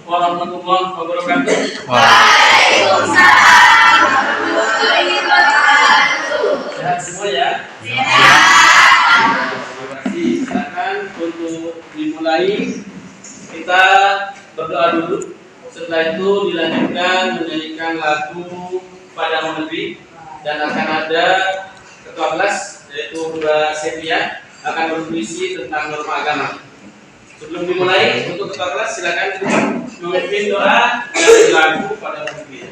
warahmatullahi wabarakatuh. Waalaikumsalam warahmatullahi wabarakatuh. Sehat semua ya? Sehat. Terima kasih. Silakan untuk dimulai. Kita berdoa dulu. Setelah itu dilanjutkan menyanyikan lagu Padamu Negeri, dan akan ada ketua kelas yaitu Mbak Sepia akan berpuisi tentang norma agama. Sebelum dimulai, untuk ketua kelas silakan memimpin doa dari lagu Padamu Negeri.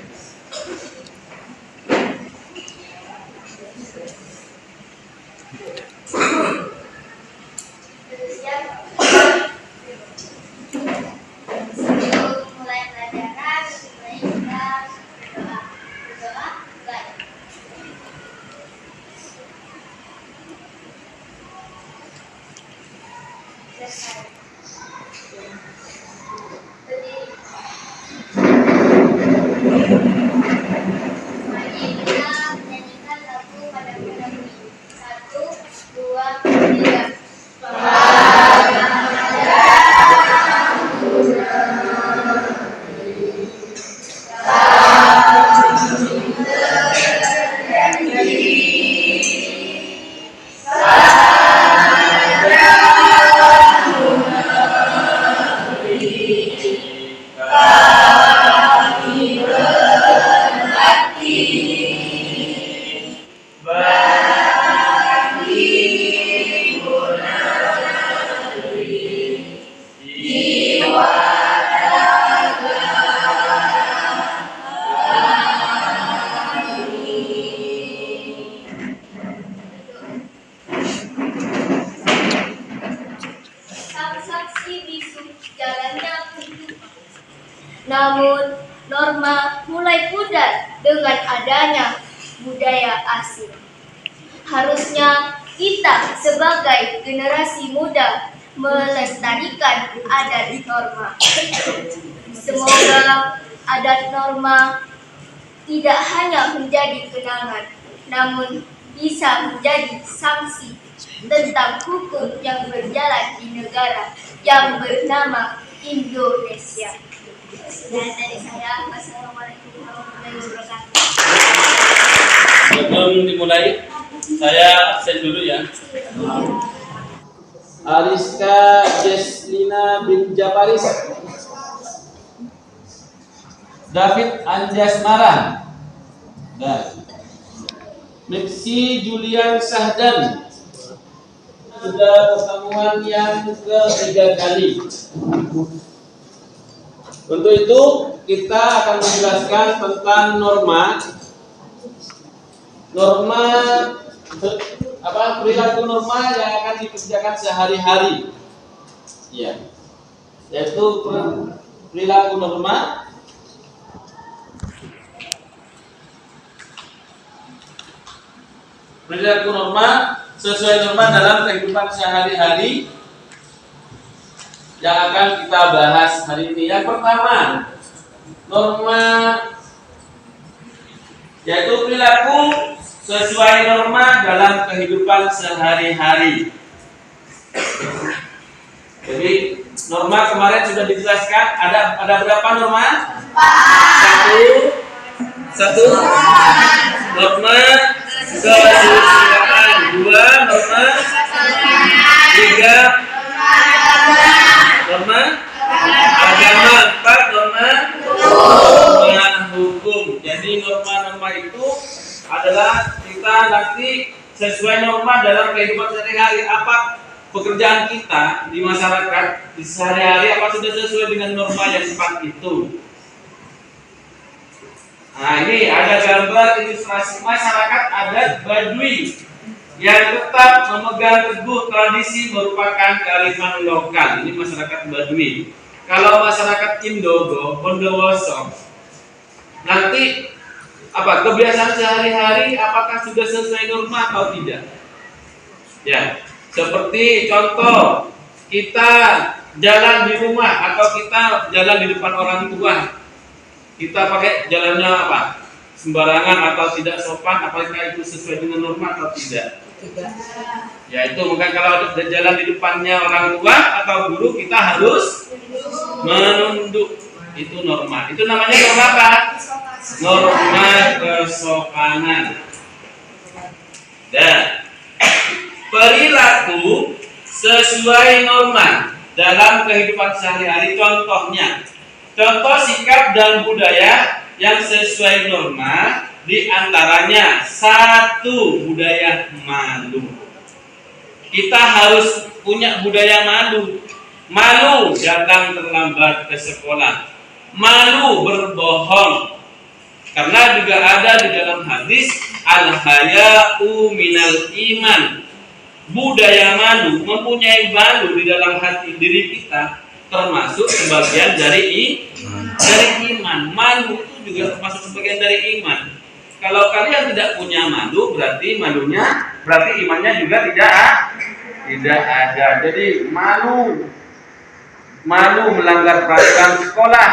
Namun, norma mulai pudar dengan adanya budaya asing. Harusnya kita sebagai generasi muda melestarikan adat norma. Semoga adat norma tidak hanya menjadi kenangan, namun bisa menjadi sanksi tentang hukum yang berjalan di negara yang bernama Indonesia. Dan dari saya, wassalamualaikum warahmatullahi wabarakatuh. Sebelum dimulai, saya absen dulu ya. Ariska Jeslina bin Japaris, David Anjas Maran, dan Mepsi Julian Sahdan. Sudah pertemuan yang ketiga kali. Untuk itu kita akan menjelaskan tentang norma perilaku norma yang akan dikerjakan sehari-hari. Ya. Yaitu perilaku norma sesuai norma dalam kehidupan sehari-hari yang akan kita bahas hari ini. Yang pertama, norma yaitu perilaku sesuai norma dalam kehidupan sehari-hari. Jadi norma kemarin sudah dijelaskan, ada berapa norma? Satu norma kesusilaan, dua norma, tiga norma agama, empat norma hukum. Jadi norma-norma itu adalah kita nanti sesuai norma dalam kehidupan sehari-hari. Apa pekerjaan kita di masyarakat di sehari-hari, apa sudah sesuai dengan norma yang empat itu? Nah, ini ada gambar ilustrasi masyarakat adat Baduy yang tetap memegang teguh tradisi merupakan kearifan lokal. Ini masyarakat Baduy. Kalau masyarakat Indogo, Bondowoso, nanti apa kebiasaan sehari-hari apakah sudah sesuai norma atau tidak? Ya, seperti contoh kita jalan di rumah atau kita jalan di depan orang tua, kita pakai jalannya apa? Sembarangan atau tidak sopan, apakah itu sesuai dengan norma atau tidak? Tidak. Ya itu bukan kalau ada jalan di depannya orang tua atau guru kita harus menunduk. Itu norma. Itu namanya norma apa? Norma kesopanan. Dan perilaku sesuai norma dalam kehidupan sehari-hari. Contoh sikap dan budaya yang sesuai norma diantaranya satu, budaya malu. Kita harus punya budaya malu. Malu datang terlambat ke sekolah, malu berbohong. Karena juga ada di dalam hadis al-haya'u minal iman. Budaya malu, mempunyai malu di dalam hati diri kita termasuk sebagian dari iman. Malu itu juga termasuk sebagian dari iman. Kalau kalian tidak punya malu, berarti imannya juga tidak ada. Jadi malu melanggar peraturan sekolah,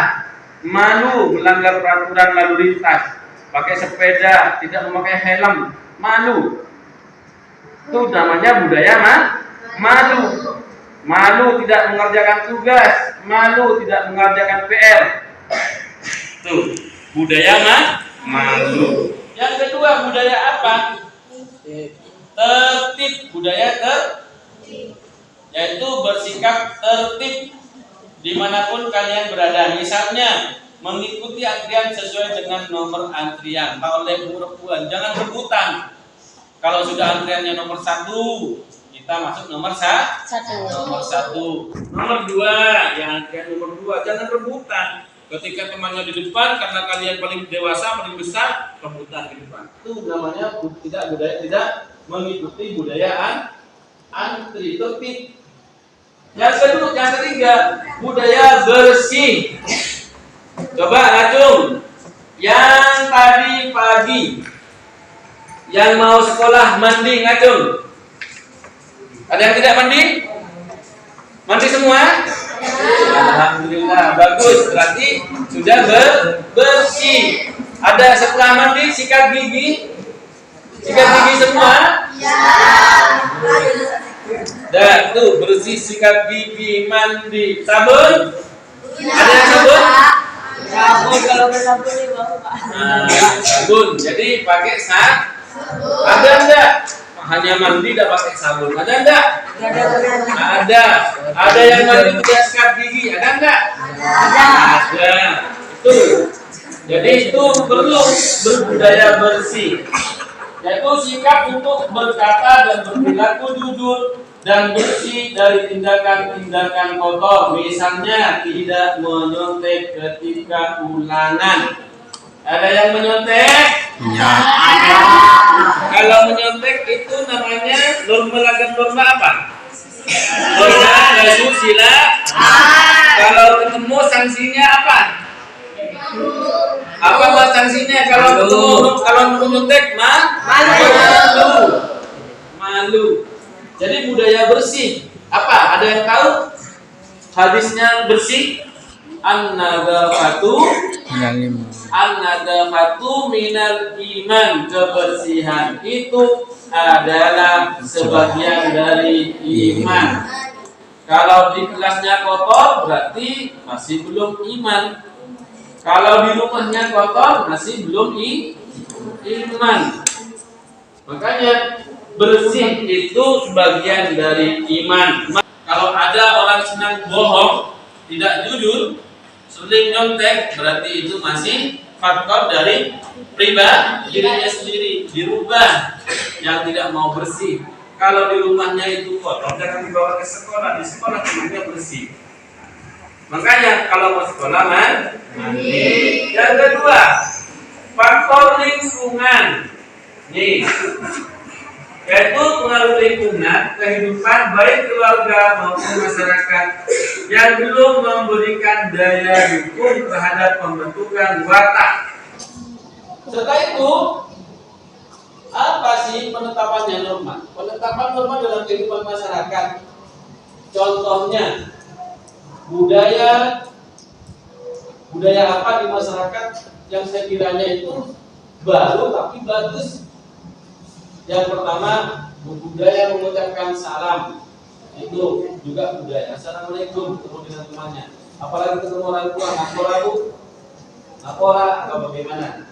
malu melanggar peraturan lalu lintas, pakai sepeda, tidak memakai helm, malu. Itu namanya budaya malu. Malu tidak mengerjakan tugas, malu tidak mengerjakan PR. Tuh, budaya malu. Yang kedua, budaya apa? Tertib, budaya tertib. Yaitu bersikap tertib dimanapun kalian berada. Misalnya mengikuti antrian sesuai dengan nomor antrian. Kalau oleh perempuan jangan rebutan. Kalau sudah antriannya nomor 1, kita masuk nomor 1. Nomor 2, yang antrian nomor 2 jangan rebutan. Ketika temannya di depan, karena kalian paling dewasa, paling besar, rebutan di depan. Itu namanya tidak mengikuti budaya antri, tertib. Yang ketiga, budaya bersih. Coba acung, yang tadi pagi yang mau sekolah mandi, ngacung. Ada yang tidak mandi? Mandi semua? Alhamdulillah, bagus. Berarti sudah bersih. Ada setelah mandi sikat gigi? Sikat gigi semua? Dan tuh bersih, sikat gigi, mandi, sabun? Ada yang sabun? Sabun kalau bersabun di bawah Pak. Sabun. Jadi pakai ada enggak? Hanya mandi tidak pakai sabun. Ada enggak? Ada. Ada yang mandi tidak sikat gigi. Ada enggak? Ada. Itu. Jadi itu perlu berbudaya bersih. Yaitu sikap untuk berkata dan berperilaku jujur dan bersih dari tindakan-tindakan kotor. Misalnya tidak menyontek ketika ulangan. Ada yang menyontek? Ya. Kalau menyontek itu namanya norma apa? Norma asusila. Kalau ketemu sanksinya apa? Apa sanksinya kalau menyontek? Malu. Jadi budaya bersih. Apa? Ada yang tahu? Hadisnya bersih? An-nadafatu minal iman. Kebersihan itu adalah sebagian dari iman. Kalau di kelasnya kotor berarti masih belum iman. Kalau di rumahnya kotor masih belum iman. Makanya bersih itu sebagian dari iman. Kalau ada orang senang bohong, tidak jujur, sering nyontek, berarti itu masih faktor dari dirinya sendiri, dirubah, yang tidak mau bersih. Kalau di rumahnya itu kotor, jangan dibawa ke sekolah. Di sekolah tempatnya bersih. Makanya kalau mau sekolah mandi. Yang kedua, faktor lingkungan. Nih, yaitu pengaruh lingkungan, kehidupan baik keluarga maupun masyarakat yang belum memberikan daya dukung terhadap pembentukan watak. Setelah itu, apa sih penetapannya norma? Penetapan norma dalam kehidupan masyarakat. Contohnya, budaya apa di masyarakat yang sekiranya itu baru tapi bagus. Yang pertama, budaya mengucapkan salam. Itu juga budaya. Assalamualaikum, ketemu dengan temannya. Apalagi ketemu orang tua, ngapora atau bagaimana?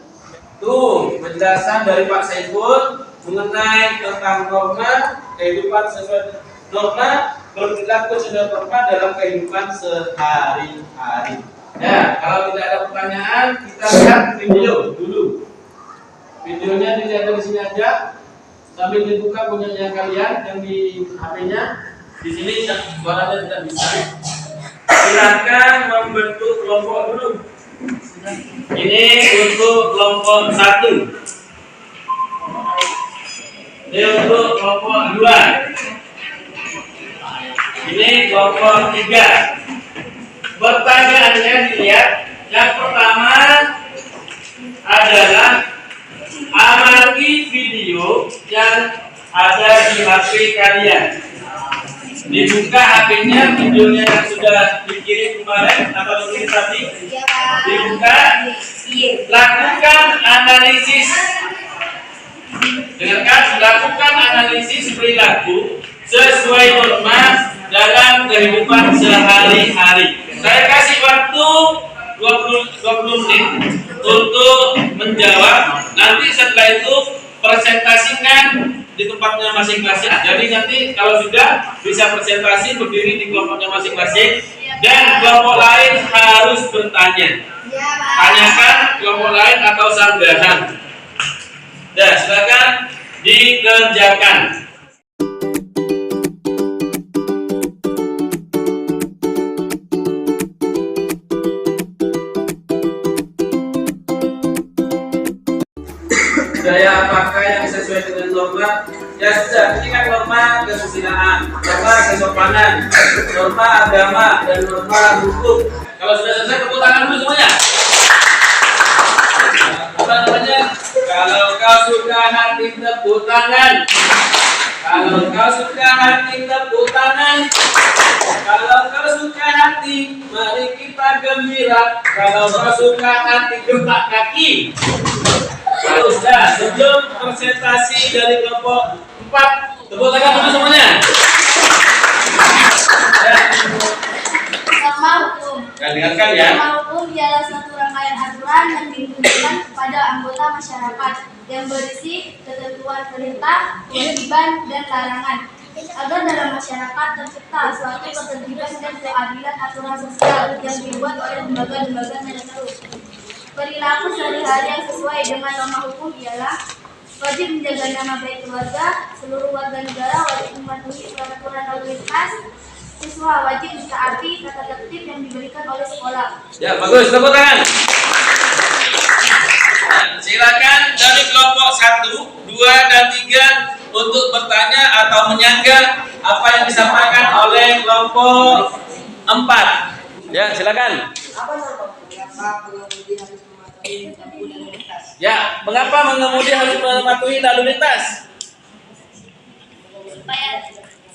Tuh penjelasan dari Pak Saiful mengenai tentang norma kehidupan sesuai norma berperilaku sesuai norma dalam kehidupan sehari-hari. Ya, kalau tidak ada pertanyaan, kita lihat video dulu. Videonya dilihat dari sini aja, sambil dibuka punyanya kalian yang di HP-nya. Di sini suaranya tidak bisa. Silakan membentuk kelompok dulu. Ini untuk kelompok 1. Ini untuk kelompok 2. Ini kelompok 3. Pertanyaannya dilihat. Yang pertama adalah amati video yang ada di HP kalian. Dibuka HP-nya, videonya yang sudah dikirim kemarin atau dikirim tadi. Dibuka, lakukan analisis. Dengarkan, lakukan analisis perilaku sesuai norma dalam kehidupan sehari-hari. Saya kasih waktu 20 menit untuk menjawab. Nanti setelah itu presentasikan di tempatnya masing-masing. Jadi nanti kalau sudah bisa presentasi berdiri di kelompoknya masing-masing dan kelompok lain harus bertanya. Tanyakan kelompok lain atau sanggahan. Nah, silakan dikerjakan. Budaya apakah yang sesuai dengan norma? Ya sudah, ini kan norma kesusilaan, norma kesopanan, norma agama, dan norma hukum. Kalau sudah selesai, tepuk tangan dulu semuanya. Apa namanya? Kalau kau suka hati, tepuk tangan. Kalau kau suka hati, tepuk tangan. Kalau kau suka hati, mari kita gembira. Kalau kau suka hati, gempak kaki. Sudah, sebelum presentasi dari kelompok 4, tepuk tangan dulu semuanya. Norma hukum. Dengarkan ya. Norma hukum ialah suatu rangkaian aturan yang diberikan kepada anggota masyarakat yang berisi ketentuan perintah, kewajiban, dan larangan agar dalam masyarakat tercipta suatu ketertiban dan keadilan aturan sosial yang dibuat oleh lembaga-lembaga tertentu. Perilaku sehari-hari yang sesuai dengan norma hukum ialah wajib menjaga nama baik keluarga, seluruh warga negara wajib mematuhi peraturan lalu lintas, siswa wajib mentaati tata tertib yang diberikan oleh sekolah. Ya, bagus, tepuk tangan. Silakan dari kelompok 1, 2, dan 3 untuk bertanya atau menyanggah apa yang disampaikan oleh kelompok 4. Ya, silakan. Ya, mengapa mengemudi harus mematuhi lalu lintas?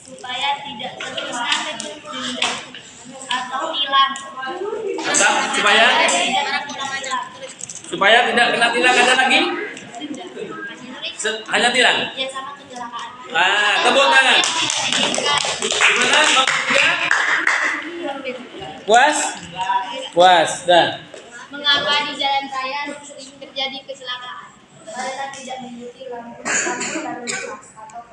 Supaya tidak terkena denda atau tilang. Supaya tidak kena tilang ada lagi? Hanya tilang. Ya, sama kecelakaan. Tepuk tangan. Gimana? Mau tiga? Puas? Puas. Dah. Mengapa di jalan raya sering terjadi kecelakaan? Karena tidak mengikuti lampu lalu lintas atau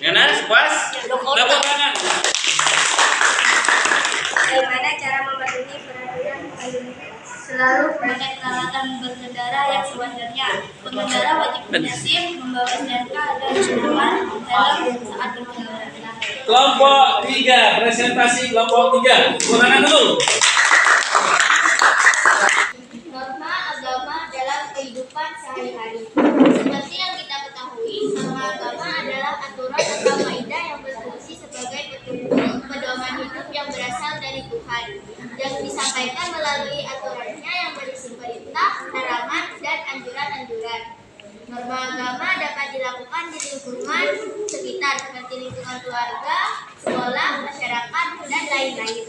Ganas? Puas? Tepuk tangan. Bagaimana cara mematuhi peraturan lalu lintas? Selalu pakai peralatan berkendara yang sewajarnya. Pengendara wajib punya SIM, membawa STNK dan aman dalam saat berkendara. Kelompok 3, presentasi kelompok 3. Tepuk tangan dulu. Norma agama dalam kehidupan sehari-hari. Seperti yang kita ketahui, norma agama adalah aturan atau kaidah yang berfungsi sebagai petunjuk pedoman hidup yang berasal dari Tuhan, yang disampaikan melalui aturannya yang berisi perintah, larangan, dan anjuran-anjuran. Norma agama dapat dilakukan di lingkungan sekitar seperti lingkungan keluarga, sekolah, masyarakat, dan lain-lain.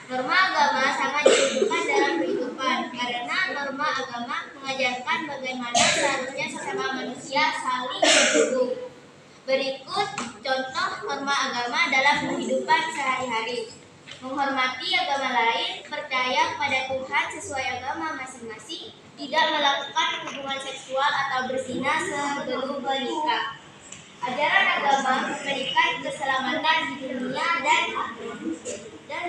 Norma agama sangat dibutuhkan dalam kehidupan karena norma agama mengajarkan bagaimana seharusnya sesama manusia saling berhukum. Berikut contoh norma agama dalam kehidupan sehari-hari. menghormati agama lain, percaya pada Tuhan sesuai agama masing-masing, tidak melakukan hubungan seksual atau berzina sebelum menikah. Ajaran agama memberikan keselamatan di dunia dan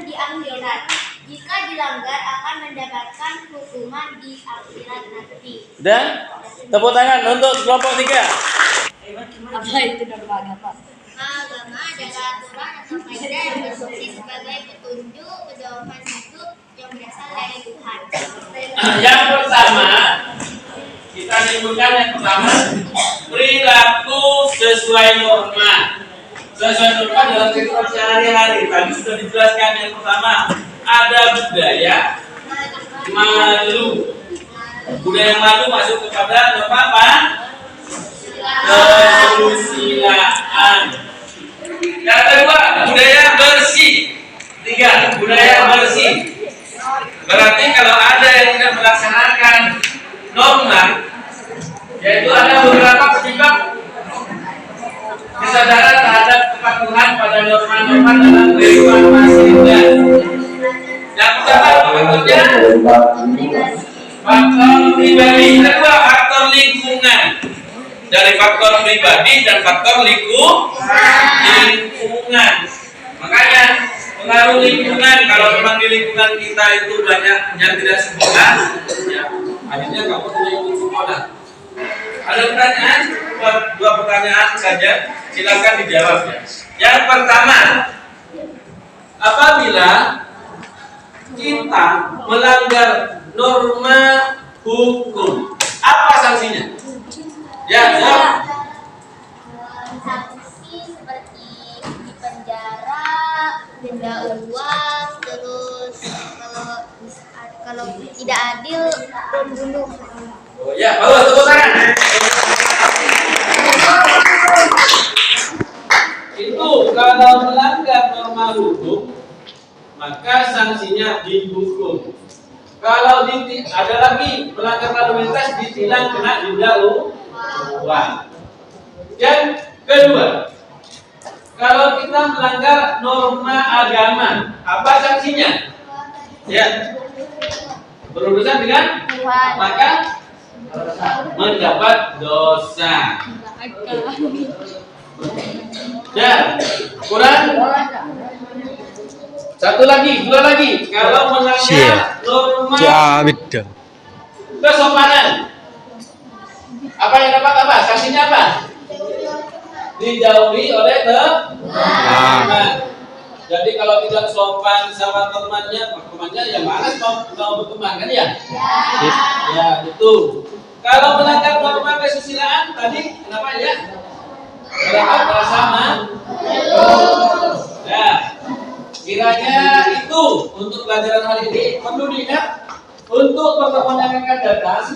di akhirat. Jika dilanggar akan mendapatkan hukuman di akhirat nanti. Dan tepuk tangan untuk kelompok 3. Apa itu norma agama? Agama adalah aturan atau kaidah yang berfungsi sebagai petunjuk pedoman hidup yang berasal dari Tuhan. Yang pertama, kita sebutkan yang pertama, perilaku sesuai norma. Sesuai norma dalam kehidupan sehari-hari. Tadi sudah dijelaskan yang pertama, ada budaya malu. Budaya malu masuk kepada norma apa? Kesusilaan. Yang kedua, budaya bersih. 3, budaya bersih. Berarti kalau ada yang tidak melaksanakan norma, yaitu ada beberapa penyebab kesadaran terhadap kepatuhan pada norma-norma dalam kehidupan masyarakat. Yang pertama faktornya faktor pribadi, kedua faktor lingkungan. Dari faktor pribadi dan faktor lingkungan. Makanya pengaruh lingkungan, kalau memang di lingkungan kita itu banyak yang tidak sempurna, ya, akhirnya kamu tidak ikut sekolah. Ada pertanyaan? Dua pertanyaan saja, silakan dijawab ya. Yang pertama, apabila kita melanggar norma hukum, apa sanksinya? Ya, ya. Sanksi seperti di penjara, denda uang, terus kalau tidak adil membunuh. Oh ya, bagus, tepuk tangan. Itu kalau melanggar norma hukum, maka sanksinya dihukum. Kalau ada lagi melanggar lalu lintas, ditilang kena denda uang. Yang kedua, kalau kita melanggar norma agama, apa sanksinya? Ya, berurusan dengan Tuhan. maka mendapat dosa. Ya, kurang? Satu lagi, dua lagi. Kalau melanggar norma kesopanan, apa yang dapat apa? Sanksinya apa? Dijauhi oleh teman. Jadi kalau tidak sopan sama temannya, ya malas mau berteman kan ya? Ya, itu. Kalau melanggar norma kesusilaan tadi kenapa ya? Berapa sama? Ya. Kiranya itu untuk pelajaran hari ini perlu diingat untuk pertemuan yang akan datang,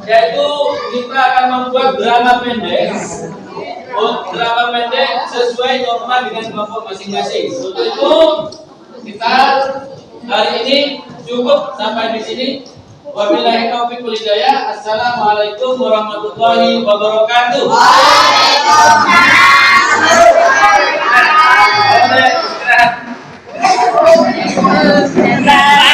yaitu kita akan membuat drama pendek. Drama pendek sesuai norma dengan kelompok masing-masing. Untuk itu kita hari ini cukup sampai di sini. Wabillahi taufiq wal hidayah. Assalamualaikum warahmatullahi wabarakatuh. Waalaikumsalam.